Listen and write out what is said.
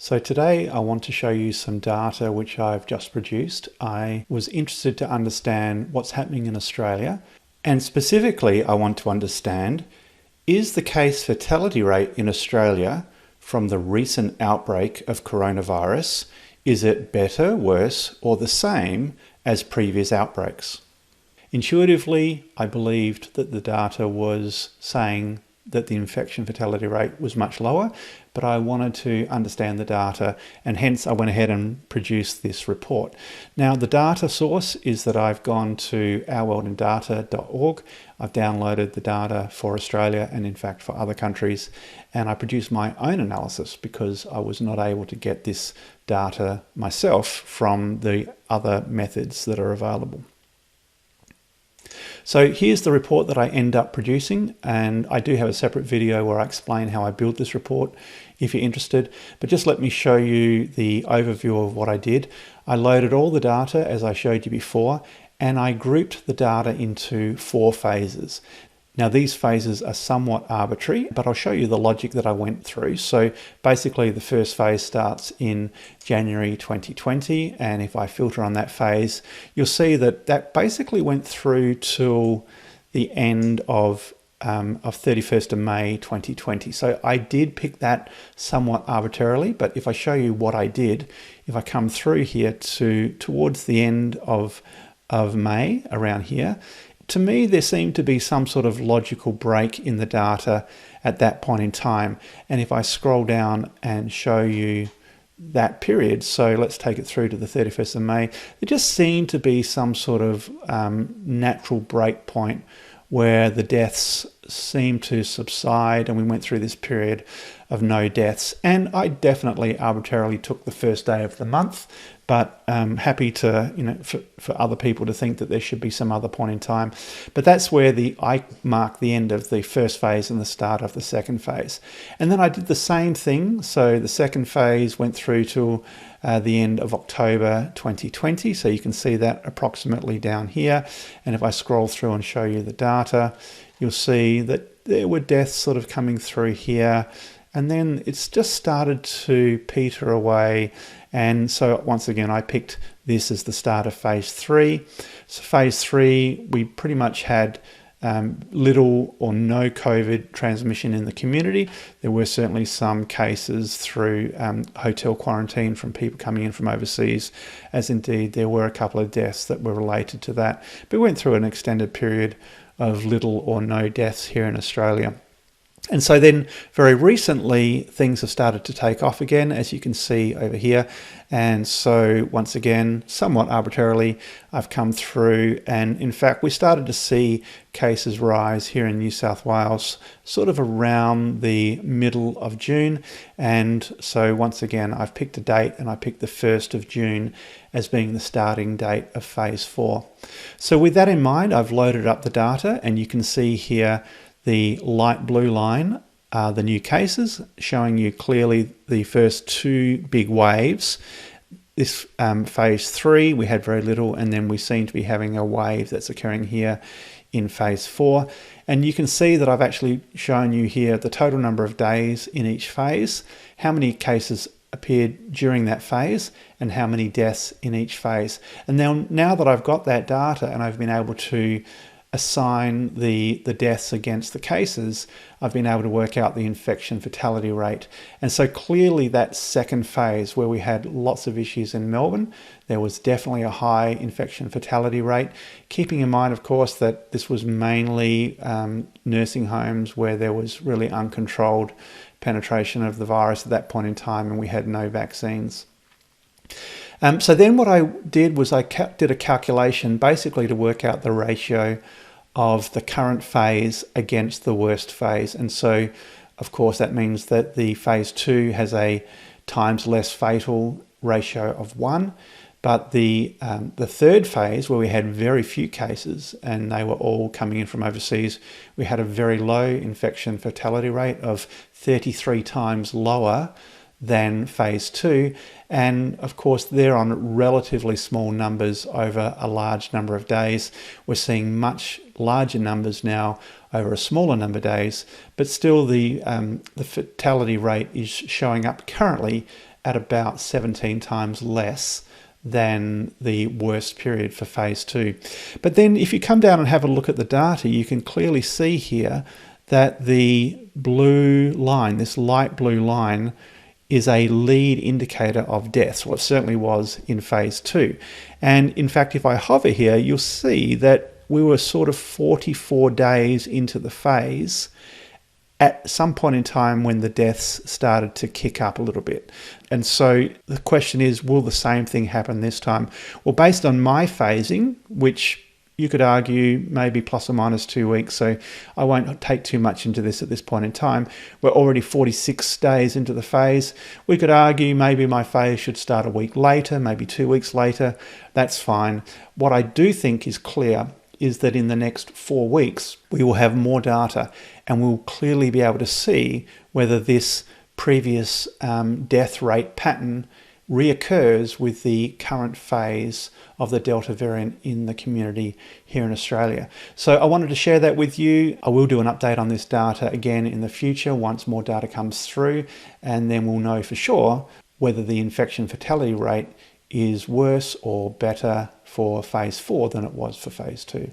So today I want to show you some data which I've just produced. I was interested to understand what's happening in Australia, and specifically I want to understand, is the case fatality rate in Australia from the recent outbreak of coronavirus, is it better, worse, or the same as previous outbreaks? Intuitively, I believed that the data was saying that the infection fatality rate was much lower, but I wanted to understand the data, and hence I went ahead and produced this report. Now, the data source is that I've gone to ourworldindata.org. I've downloaded the data for Australia and in fact for other countries, and I produced my own analysis because I was not able to get this data myself from the other methods that are available. So here's the report that I end up producing, and I do have a separate video where I explain how I built this report if you're interested, but just let me show you the overview of what I did. I loaded all the data as I showed you before, and I grouped the data into 4 phases. Now these phases are somewhat arbitrary, but I'll show you the logic that I went through. So basically the first phase starts in January 2020, and if I filter on that phase, you'll see that that basically went through till the end of 31st of May 2020. So I did pick that somewhat arbitrarily, but if I show you what I did, if I come through here towards the end of May, around here, to me, there seemed to be some sort of logical break in the data at that point in time. And if I scroll down and show you that period, so let's take it through to the 31st of May, there just seemed to be some sort of natural break point where the deaths seemed to subside and we went through this period of no deaths. And I definitely arbitrarily took the first day of the month, but happy to, for other people to think that there should be some other point in time. But that's where I mark the end of the first phase and the start of the second phase. And then I did the same thing. So the second phase went through to the end of October 2020. So you can see that approximately down here. And if I scroll through and show you the data, you'll see that there were deaths sort of coming through here. And then it's just started to peter away. And so once again, I picked this as the start of phase 3. So phase 3, we pretty much had little or no COVID transmission in the community. There were certainly some cases through hotel quarantine from people coming in from overseas, as indeed there were a couple of deaths that were related to that. But we went through an extended period of little or no deaths here in Australia. And so then very recently things have started to take off again, as you can see over here. And so once again, somewhat arbitrarily, I've come through, and in fact we started to see cases rise here in New South Wales sort of around the middle of June. And so once again I've picked a date, and I picked the 1st of June as being the starting date of phase 4. So with that in mind, I've loaded up the data, and you can see here the light blue line are the new cases, showing you clearly the first 2 big waves. This phase 3, we had very little, and then we seem to be having a wave that's occurring here in phase 4. And you can see that I've actually shown you here the total number of days in each phase, how many cases appeared during that phase, and how many deaths in each phase. And now that I've got that data and I've been able to assign the deaths against the cases, I've been able to work out the infection fatality rate. And so clearly that second phase, where we had lots of issues in Melbourne, there was definitely a high infection fatality rate, keeping in mind, of course, that this was mainly nursing homes where there was really uncontrolled penetration of the virus at that point in time, and we had no vaccines. So then what I did was I did a calculation basically to work out the ratio of the current phase against the worst phase. And so, of course, that means that the phase 2 has a times less fatal ratio of 1. But the third phase, where we had very few cases and they were all coming in from overseas, we had a very low infection fatality rate of 33 times lower than phase 2, and of course they're on relatively small numbers over a large number of days. We're seeing much larger numbers now over a smaller number of days, but still the fatality rate is showing up currently at about 17 times less than the worst period for phase 2. But then if you come down and have a look at the data, you can clearly see here that the blue line, this light blue line, is a lead indicator of deaths. Well, it certainly was in phase 2. And in fact, if I hover here, you'll see that we were sort of 44 days into the phase at some point in time when the deaths started to kick up a little bit. And so the question is, will the same thing happen this time? Well, based on my phasing, which you could argue maybe plus or minus 2 weeks, so I won't take too much into this at this point in time. We're already 46 days into the phase. We could argue maybe my phase should start a week later, maybe 2 weeks later. That's fine. What I do think is clear is that in the next 4 weeks, we will have more data and we'll clearly be able to see whether this previous death rate pattern reoccurs with the current phase of the Delta variant in the community here in Australia. So I wanted to share that with you. I will do an update on this data again in the future once more data comes through, and then we'll know for sure whether the infection fatality rate is worse or better for phase 4 than it was for phase 2.